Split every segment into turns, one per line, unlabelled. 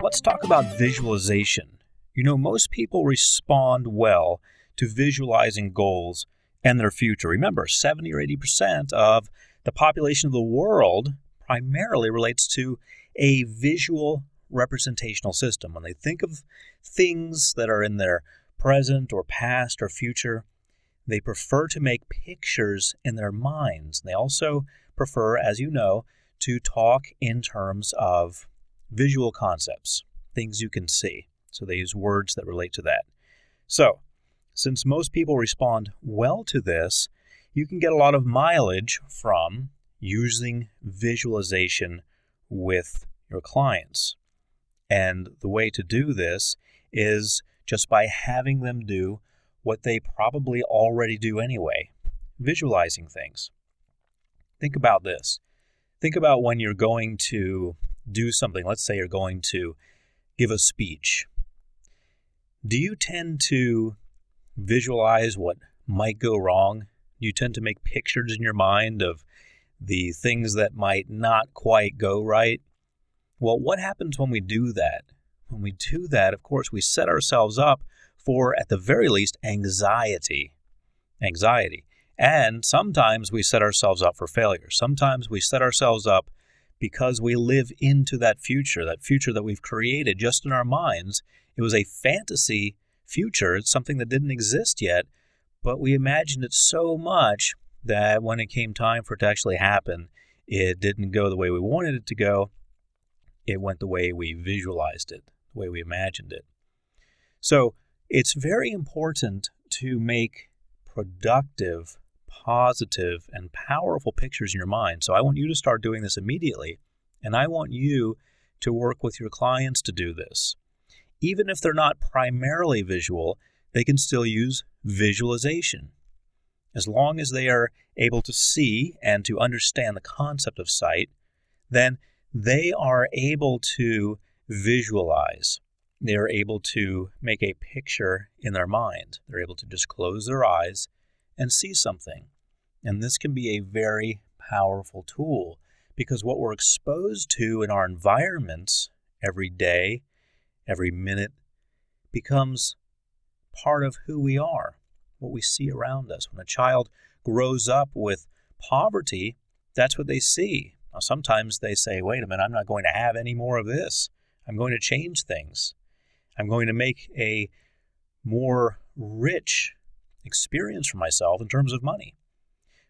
Let's talk about visualization. Most people respond well to visualizing goals and their future. Remember, 70 or 80% of the population of the world primarily relates to a visual representational system. When they think of things that are in their present or past or future, they prefer to make pictures in their minds. They also prefer, as you know, to talk in terms of visual concepts, things you can see. So they use words that relate to that. So, since most people respond well to this, you can get a lot of mileage from using visualization with your clients. And the way to do this is just by having them do what they probably already do anyway, visualizing things. Think about this. Think about when you're going to do something. Let's say you're going to give a speech. Do you tend to visualize what might go wrong? Do you tend to make pictures in your mind of the things that might not quite go right? Well, what happens when we do that? When we do that, of course, we set ourselves up for, at the very least, anxiety. And sometimes we set ourselves up for failure. Sometimes we set ourselves up because we live into that future that we've created just in our minds. It was a fantasy future. It's something that didn't exist yet, but we imagined it so much that when it came time for it to actually happen, it didn't go the way we wanted it to go. It went the way we visualized it, the way we imagined it. So it's very important to make productive, positive, and powerful pictures in your mind. So I want you to start doing this immediately, and I want you to work with your clients to do this. Even if they're not primarily visual, they can still use visualization. As long as they are able to see and to understand the concept of sight, then they are able to visualize. They are able to make a picture in their mind. They're able to just close their eyes and see something. And this can be a very powerful tool because what we're exposed to in our environments every day, every minute, becomes part of who we are, what we see around us. When a child grows up with poverty, that's what they see. Now, sometimes they say, wait a minute, I'm not going to have any more of this. I'm going to change things. I'm going to make a more rich experience for myself in terms of money.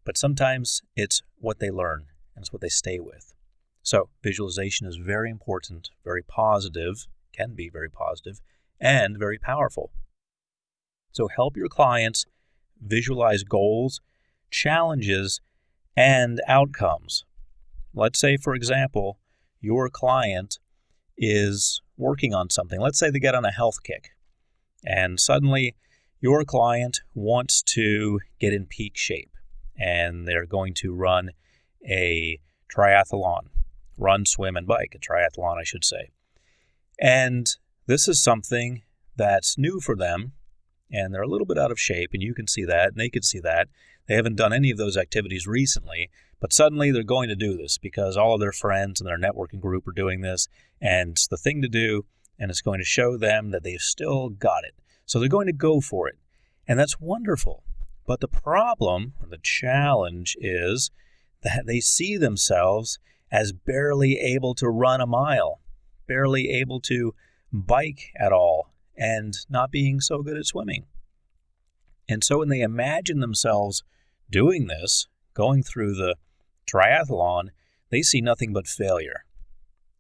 But sometimes it's what they learn and it's what they stay with. So visualization is very important, very positive, can be very positive, and very powerful. So help your clients visualize goals, challenges, and outcomes. Let's say, for example, your client is working on something. Let's say they get on a health kick, and suddenly your client wants to get in peak shape, and they're going to run a triathlon, run, swim, and bike, a triathlon, I should say. And this is something that's new for them, and they're a little bit out of shape, and you can see that, and they can see that. They haven't done any of those activities recently, but suddenly they're going to do this because all of their friends and their networking group are doing this, and it's the thing to do, and it's going to show them that they've still got it. So they're going to go for it, and that's wonderful. But the problem, or the challenge, is that they see themselves as barely able to run a mile, barely able to bike at all, and not being so good at swimming. And so when they imagine themselves doing this, going through the triathlon, they see nothing but failure.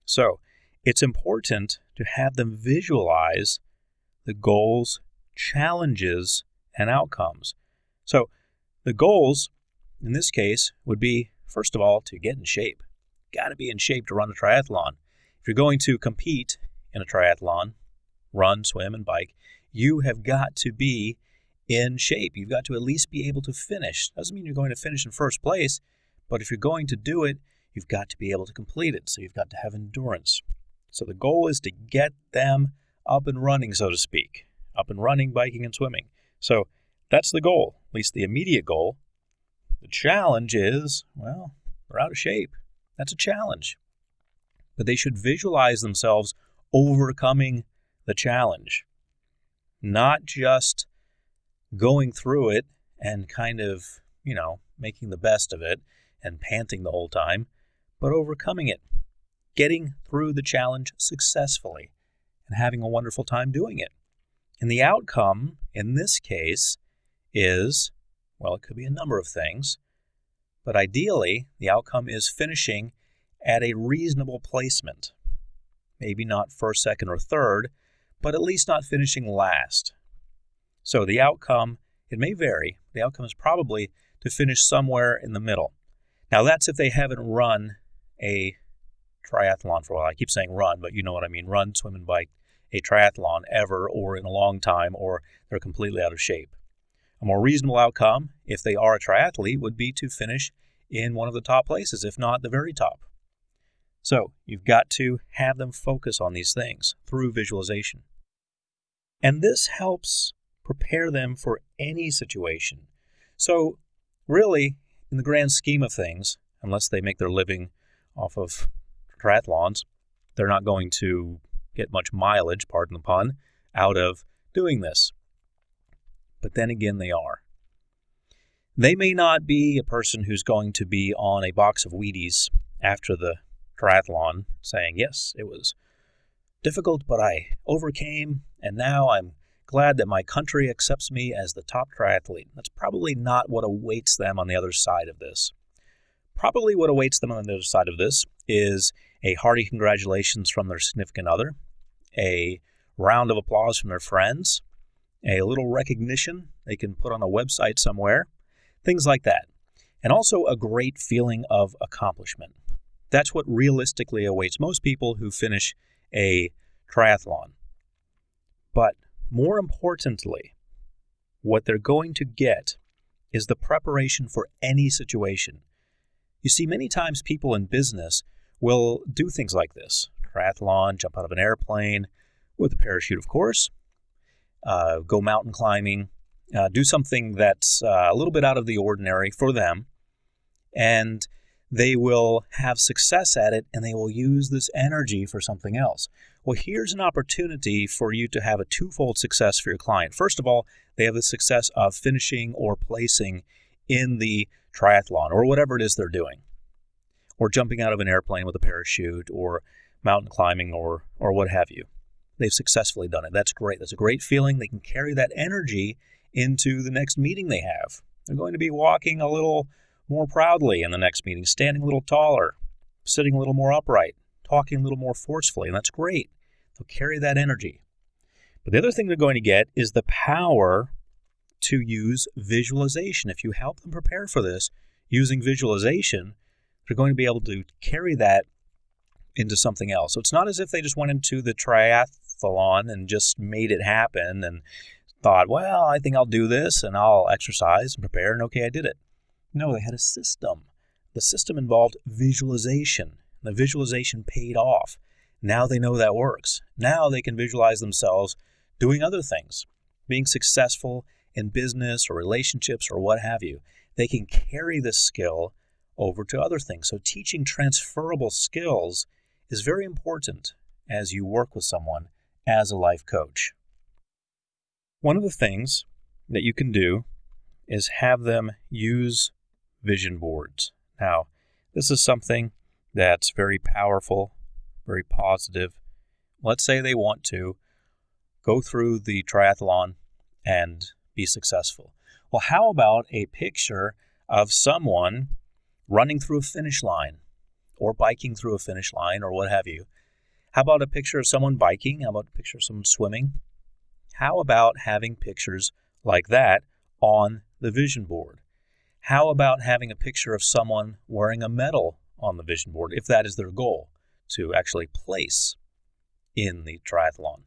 So it's important to have them visualize the goals, challenges, and outcomes. So the goals, in this case, would be, first of all, to get in shape. Got to be in shape to run a triathlon. If you're going to compete in a triathlon, run, swim, and bike, you have got to be in shape. You've got to at least be able to finish. Doesn't mean you're going to finish in first place, but if you're going to do it, you've got to be able to complete it. So you've got to have endurance. So the goal is to get them up and running, so to speak. Up and running, biking, and swimming. So That's the goal, at least the immediate goal. The challenge is, well, they're out of shape. That's a challenge. But they should visualize themselves overcoming the challenge, not just going through it and kind of, making the best of it and panting the whole time, but overcoming it, getting through the challenge successfully and having a wonderful time doing it. And the outcome in this case is, well, it could be a number of things, but ideally the outcome is finishing at a reasonable placement. Maybe not first, second, or third, but at least not finishing last. So the outcome, it may vary. The outcome is probably to finish somewhere in the middle. Now that's if they haven't run a triathlon for a while. I keep saying run, but you know what I mean. Run, swim, and bike a triathlon ever or in a long time, or they're completely out of shape. A more reasonable outcome, if they are a triathlete, would be to finish in one of the top places, if not the very top. So you've got to have them focus on these things through visualization. And this helps prepare them for any situation. So really, in the grand scheme of things, unless they make their living off of triathlons, they're not going to get much mileage, pardon the pun, out of doing this. But then again, they are. They may not be a person who's going to be on a box of Wheaties after the triathlon saying, yes, it was difficult, but I overcame, and now I'm glad that my country accepts me as the top triathlete. That's probably not what awaits them on the other side of this. Probably what awaits them on the other side of this is a hearty congratulations from their significant other, a round of applause from their friends, a little recognition they can put on a website somewhere, things like that. And also a great feeling of accomplishment. That's what realistically awaits most people who finish a triathlon. But more importantly, what they're going to get is the preparation for any situation. You see, many times people in business will do things like this. Triathlon, jump out of an airplane, with a parachute, of course, go mountain climbing, do something that's a little bit out of the ordinary for them, and they will have success at it, and they will use this energy for something else. Well, here's an opportunity for you to have a twofold success for your client. First of all, they have the success of finishing or placing in the triathlon or whatever it is they're doing, or jumping out of an airplane with a parachute or mountain climbing or what have you. They've successfully done it. That's great. That's a great feeling. They can carry that energy into the next meeting they have. They're going to be walking a little more proudly in the next meeting, standing a little taller, sitting a little more upright, talking a little more forcefully, and that's great. They'll carry that energy. But the other thing they're going to get is the power to use visualization. If you help them prepare for this using visualization, they're going to be able to carry that into something else. So it's not as if they just went into the triathlon and just made it happen and thought, well, I think I'll do this and I'll exercise and prepare, and okay, I did it. No, they had a system. The system involved visualization. The visualization paid off. Now they know that works. Now they can visualize themselves doing other things, being successful in business or relationships or what have you. They can carry this skill over to other things. So teaching transferable skills is very important as you work with someone as a life coach. One of the things that you can do is have them use vision boards. Now, this is something that's very powerful, very positive. Let's say they want to go through the triathlon and be successful. Well, how about a picture of someone running through a finish line or biking through a finish line or what have you? How about a picture of someone biking? How about a picture of someone swimming? How about having pictures like that on the vision board? How about having a picture of someone wearing a medal on the vision board, if that is their goal, to actually place in the triathlon?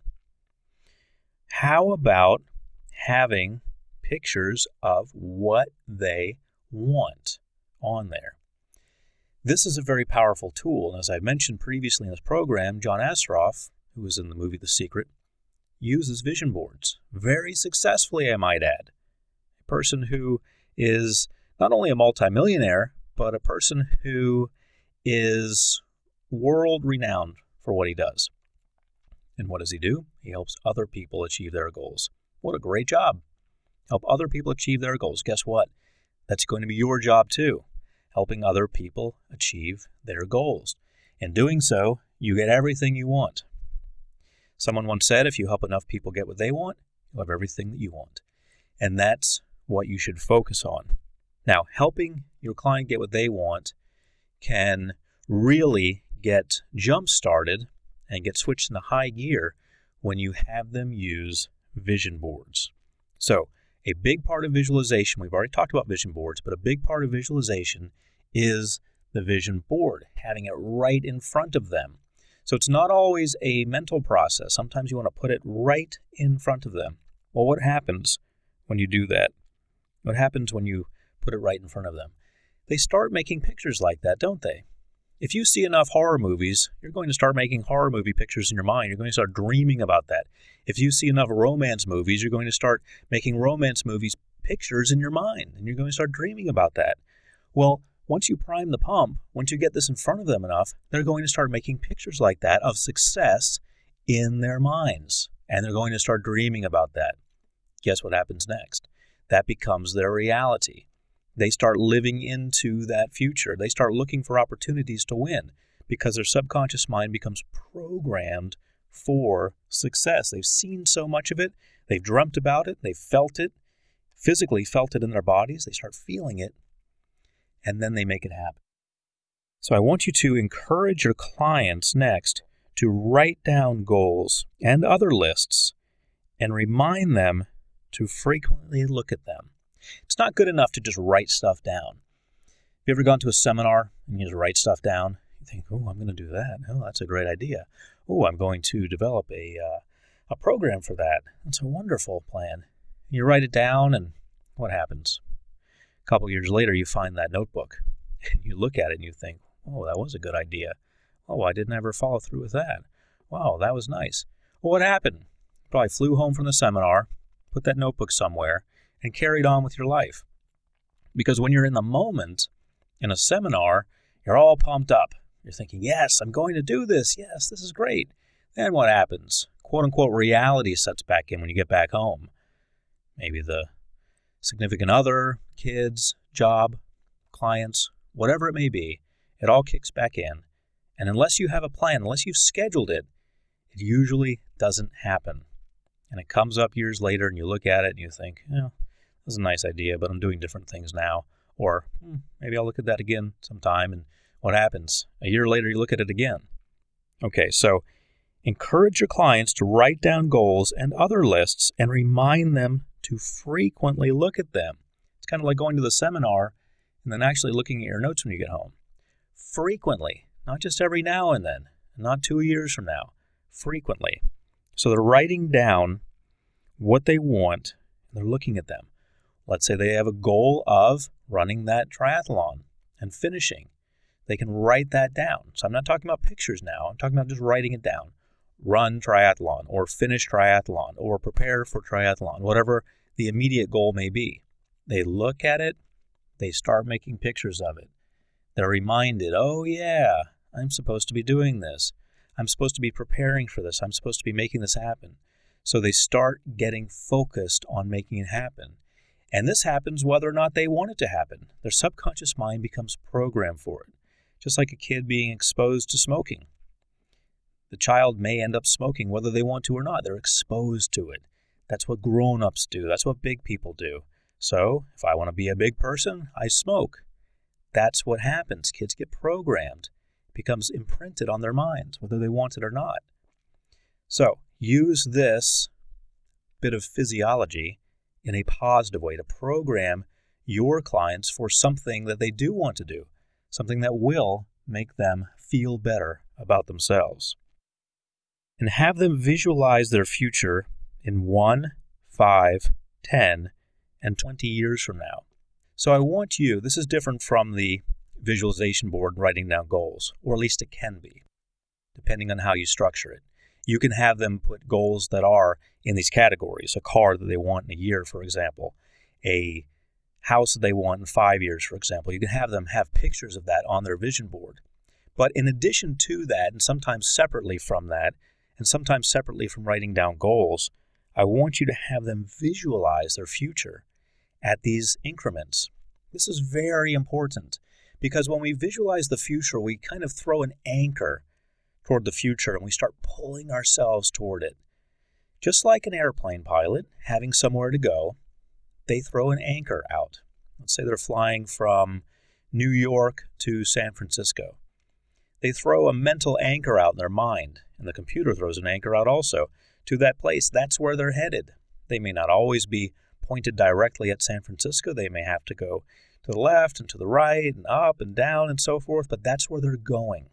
How about having pictures of what they want on there? This is a very powerful tool, and as I mentioned previously in this program, John Assaraf, who was in the movie The Secret, uses vision boards very successfully, I might add. person who is not only a multimillionaire, but a person who is world-renowned for what he does. And what does he do? He helps other people achieve their goals. What a great job. Help other people achieve their goals. Guess what? That's going to be your job too, helping other people achieve their goals. In doing so, you get everything you want. Someone once said, if you help enough people get what they want, you'll have everything that you want. And that's what you should focus on. Now, helping your client get what they want can really get jump-started and get switched into high gear when you have them use vision boards. So, a big part of visualization, we've already talked about vision boards, but a big part of visualization is the vision board, having it right in front of them. So it's not always a mental process. Sometimes you want to put it right in front of them. Well, what happens when you do that? What happens when you put it right in front of them? They start making pictures like that, don't they? If you see enough horror movies, you're going to start making horror movie pictures in your mind. You're going to start dreaming about that. If you see enough romance movies, you're going to start making romance movies pictures in your mind, and you're going to start dreaming about that. Well, once you prime the pump, once you get this in front of them enough, they're going to start making pictures like that of success in their minds, and they're going to start dreaming about that. Guess what happens next? That becomes their reality. They start living into that future. They start looking for opportunities to win because their subconscious mind becomes programmed for success. They've seen so much of it. They've dreamt about it. They've felt it, physically felt it in their bodies. They start feeling it, and then they make it happen. So I want you to encourage your clients next to write down goals and other lists and remind them to frequently look at them. It's not good enough to just write stuff down. Have you ever gone to a seminar and you just write stuff down? You think, oh, I'm going to do that. Oh, that's a great idea. Oh, I'm going to develop a program for that. That's a wonderful plan. You write it down, and what happens? A couple years later, you find that notebook, and you look at it and you think, oh, that was a good idea. Oh, I didn't ever follow through with that. Wow, that was nice. Well, what happened? You probably flew home from the seminar, put that notebook somewhere, and carried on with your life. Because when you're in the moment in a seminar, you're all pumped up. You're thinking, yes, I'm going to do this. Yes, this is great. Then what happens? Quote unquote reality sets back in when you get back home. Maybe the significant other, kids, job, clients, whatever it may be, it all kicks back in. And unless you have a plan, unless you've scheduled it, it usually doesn't happen. And it comes up years later and you look at it and you think, that's a nice idea, but I'm doing different things now. Or maybe I'll look at that again sometime. And what happens? A year later, you look at it again. Okay, so encourage your clients to write down goals and other lists and remind them to frequently look at them. It's kind of like going to the seminar and then actually looking at your notes when you get home. Frequently, not just every now and then, not 2 years from now, frequently. So they're writing down what they want, and they're looking at them. Let's say they have a goal of running that triathlon and finishing. They can write that down. So I'm not talking about pictures now. I'm talking about just writing it down. Run triathlon, or finish triathlon, or prepare for triathlon, whatever the immediate goal may be. They look at it. They start making pictures of it. They're reminded, oh yeah, I'm supposed to be doing this. I'm supposed to be preparing for this. I'm supposed to be making this happen. So they start getting focused on making it happen. And this happens whether or not they want it to happen. Their subconscious mind becomes programmed for it. Just like a kid being exposed to smoking. The child may end up smoking whether they want to or not. They're exposed to it. That's what grown-ups do. That's what big people do. So if I want to be a big person, I smoke. That's what happens. Kids get programmed. It becomes imprinted on their minds, whether they want it or not. So use this bit of physiology in a positive way to program your clients for something that they do want to do, something that will make them feel better about themselves. And have them visualize their future in 1, 5, 10, and 20 years from now. So I want you, this is different from the visualization board writing down goals, or at least it can be, depending on how you structure it. You can have them put goals that are in these categories, a car that they want in a year, for example. a house that they want in 5 years, for example. You can have them have pictures of that on their vision board. But in addition to that, and sometimes separately from that, and sometimes separately from writing down goals, I want you to have them visualize their future at these increments. This is very important because when we visualize the future, we kind of throw an anchor toward the future and we start pulling ourselves toward it. Just like an airplane pilot having somewhere to go, they throw an anchor out. Let's say they're flying from New York to San Francisco. They throw a mental anchor out in their mind, and the computer throws an anchor out also to that place. That's where they're headed. They may not always be pointed directly at San Francisco. They may have to go to the left and to the right and up and down and so forth, but that's where they're going.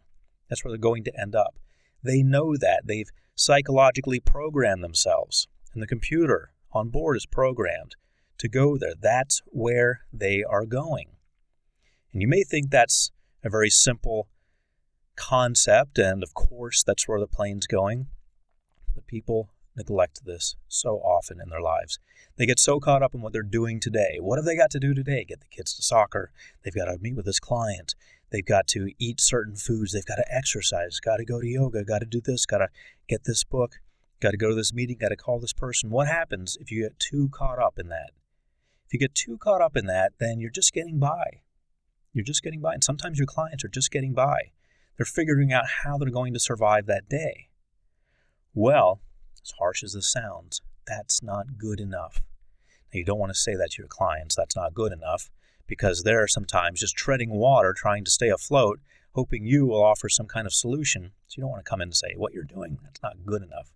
That's where they're going to end up. They know that. They've psychologically programmed themselves, and the computer on board is programmed to go there. That's where they are going. And you may think that's a very simple concept, and of course that's where the plane's going, but people neglect this so often in their lives. They get so caught up in what they're doing today. What have they got to do today? Get the kids to soccer. They've got to meet with this client. They've got to eat certain foods. They've got to exercise, got to go to yoga, got to do this, got to get this book, got to go to this meeting, got to call this person. What happens if you get too caught up in that? If you get too caught up in that, then you're just getting by. You're just getting by. And sometimes your clients are just getting by. They're figuring out how they're going to survive that day. Well, as harsh as this sounds, that's not good enough. Now, you don't want to say that to your clients. That's not good enough, because they're sometimes just treading water, trying to stay afloat, hoping you will offer some kind of solution. So you don't want to come in and say, what you're doing, that's not good enough.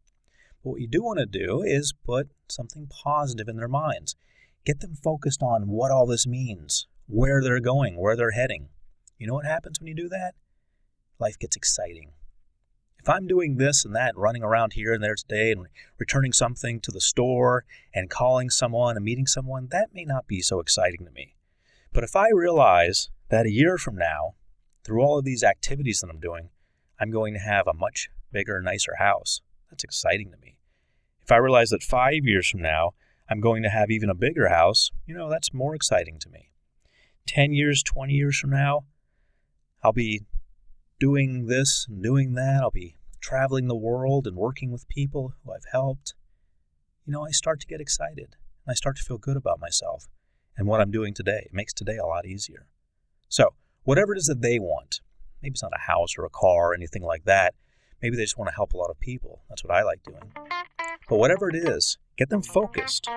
But what you do want to do is put something positive in their minds. Get them focused on what all this means, where they're going, where they're heading. You know what happens when you do that? Life gets exciting. If I'm doing this and that, running around here and there today and returning something to the store and calling someone and meeting someone, that may not be so exciting to me. But if I realize that a year from now, through all of these activities that I'm doing, I'm going to have a much bigger, nicer house, that's exciting to me. If I realize that 5 years from now, I'm going to have even a bigger house, that's more exciting to me. 10 years, 20 years from now, I'll be doing this and doing that. I'll be traveling the world and working with people who I've helped. I start to get excited. I start to feel good about myself and what I'm doing today. It makes today a lot easier. So, whatever it is that they want, maybe it's not a house or a car or anything like that. Maybe they just want to help a lot of people. That's what I like doing. But whatever it is, get them focused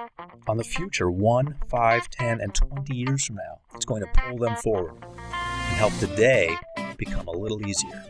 on the future 1, 5, 10, and 20 years from now. It's going to pull them forward and help today become a little easier.